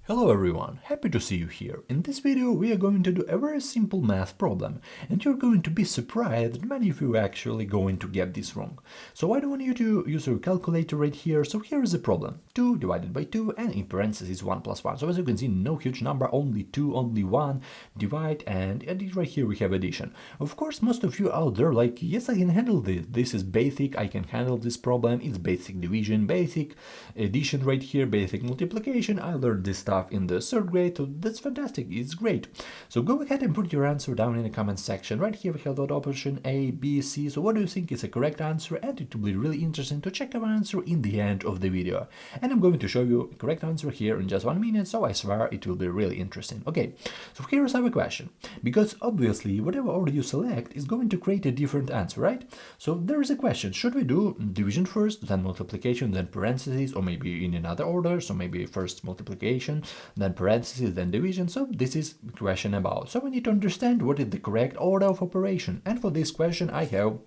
Hello everyone, happy to see you here. In this video we are going to do a very simple math problem and you're going to be surprised that many of you are actually going to get this wrong. So I don't want you to use your calculator right here, so here is the problem. 2 divided by 2 and in parentheses 1 plus 1. So as you can see, no huge number, only 2, only 1, divide and right here we have addition. Of course most of you out there like, yes I can handle this, this is basic, I can handle this problem, it's basic division, basic addition right here, basic multiplication, I learned this stuff in the third grade, so that's fantastic, it's great. So go ahead and put your answer down in the comment section. Right here we have that option A, B, C. So what do you think is a correct answer? And it will be really interesting to check our answer in the end of the video. And I'm going to show you a correct answer here in just 1 minute, so I swear it will be really interesting. Okay, so here's our question. Because obviously whatever order you select is going to create a different answer, right? So there is a question, should we do division first, then multiplication, then parentheses, or maybe in another order, so maybe first multiplication, then parentheses, then division. So this is the question about. So we need to understand what is the correct order of operation. And for this question I have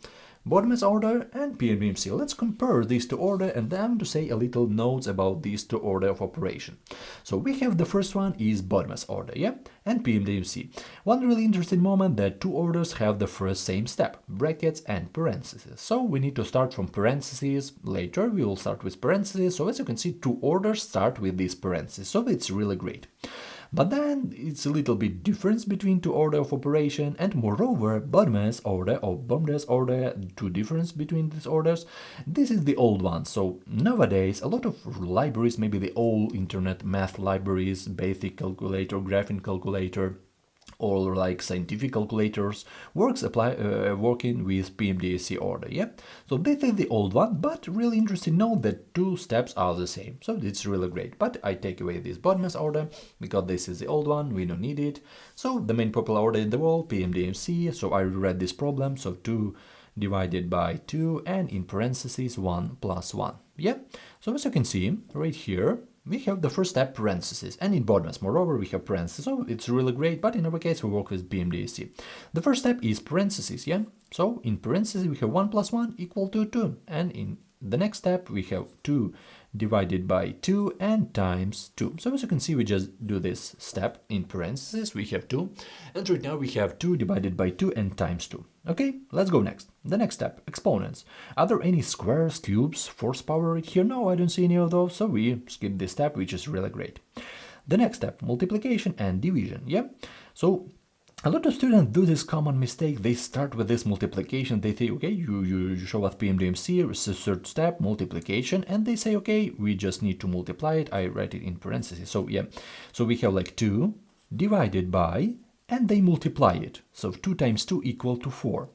BODMAS order and PEMDAS. Let's compare these two order and then to say a little notes about these two order of operation. So we have the first one is BODMAS order, yeah, and PEMDAS. One really interesting moment that two orders have the first same step, brackets and parentheses. So we need to start from parentheses. Later we will start with parentheses. So as you can see, two orders start with these parentheses. So it's really great. But then it's a little bit difference between two order of operation, and moreover BODMAS order or PEMDAS order, two difference between these orders. This is the old one. So nowadays a lot of libraries, maybe the old internet math libraries, basic calculator, graphing calculator, or like scientific calculators working with PEMDAS order, yeah. So this is the old one, but really interesting to know that two steps are the same, so it's really great. But I take away this BODMAS order because this is the old one, we don't need it. So the main popular order in the world, PEMDAS. So I reread this problem, so 2 divided by 2 and in parentheses 1 plus 1, yeah. So as you can see right here we have the first step parentheses, and in BODMAS moreover we have parentheses, so it's really great. But in our case we work with PEMDAS. The first step is parentheses, yeah. So in parentheses we have 1 plus 1 equal to 2, and in the next step we have 2 divided by 2 and times 2. So as you can see, we just do this step in parentheses, we have 2, and right now we have 2 divided by 2 and times 2. Okay, let's go next. The next step, exponents. Are there any squares, cubes, fourth power right here? No, I don't see any of those, so we skip this step, which is really great. The next step, multiplication and division, yeah? So a lot of students do this common mistake. They start with this multiplication. They say, okay, you show us PEMDAS, it's the third step, multiplication, and they say, okay, we just need to multiply it. I write it in parentheses. So yeah, so we have like 2 divided by, and they multiply it. So 2 times 2 equal to 4,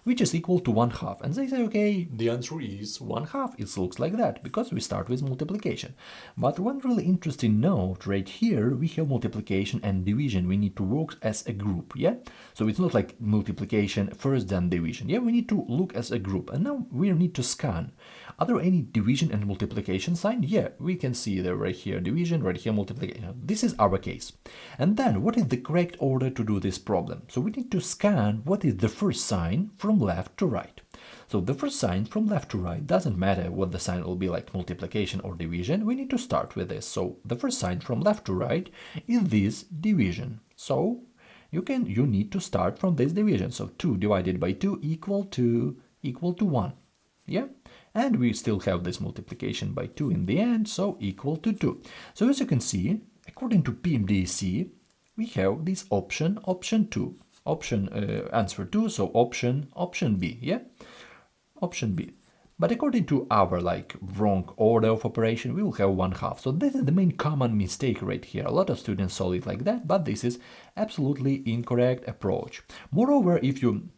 which is equal to 1/2. And they say, okay, the answer is 1/2. It looks like that because we start with multiplication. But one really interesting note right here, we have multiplication and division. We need to work as a group, yeah? So it's not like multiplication first then division. Yeah, we need to look as a group. And now we need to scan. Are there any division and multiplication sign? Yeah, we can see that right here division, right here multiplication. This is our case. And then what is the correct order to do this problem? So we need to scan what is the first sign from left to right. So the first sign from left to right, doesn't matter what the sign will be, like multiplication or division, we need to start with this. So the first sign from left to right is this division. So you need to start from this division. So 2 divided by 2 equal to 1. Yeah? And we still have this multiplication by 2 in the end, so equal to 2. So as you can see, according to PEMDAS, we have this option 2. Answer 2, so option B, yeah? Option B. But according to our like wrong order of operation, we will have 1/2. So this is the main common mistake right here. A lot of students solve it like that, but this is absolutely incorrect approach. Moreover, if you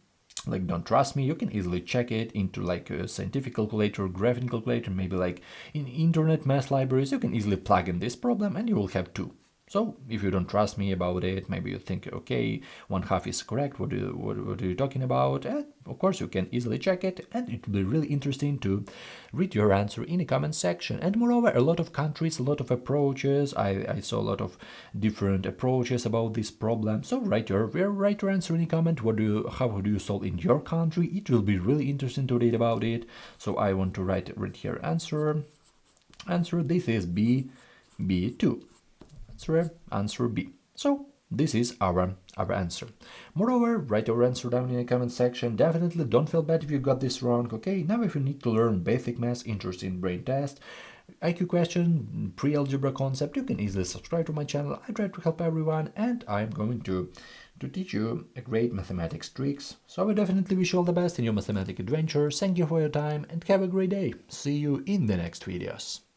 like don't trust me, you can easily check it into like a scientific calculator, graphing calculator, maybe like in internet math libraries. You can easily plug in this problem and you will have 2. So if you don't trust me about it, maybe you think, okay, 1/2 is correct, what are you talking about? And of course you can easily check it, and it will be really interesting to read your answer in the comment section. And moreover, a lot of countries, a lot of approaches, I saw a lot of different approaches about this problem. So write your answer in the comment. How do you solve in your country? It will be really interesting to read about it. So I want to write here answer. This is B2. So answer B. So this is our answer. Moreover, write your answer down in the comment section. Definitely don't feel bad if you got this wrong, okay? Now if you need to learn basic math, interesting brain test, IQ question, pre-algebra concept, you can easily subscribe to my channel. I try to help everyone, and I'm going to teach you a great mathematics tricks. So I will definitely wish you all the best in your mathematics adventure. Thank you for your time and have a great day. See you in the next videos.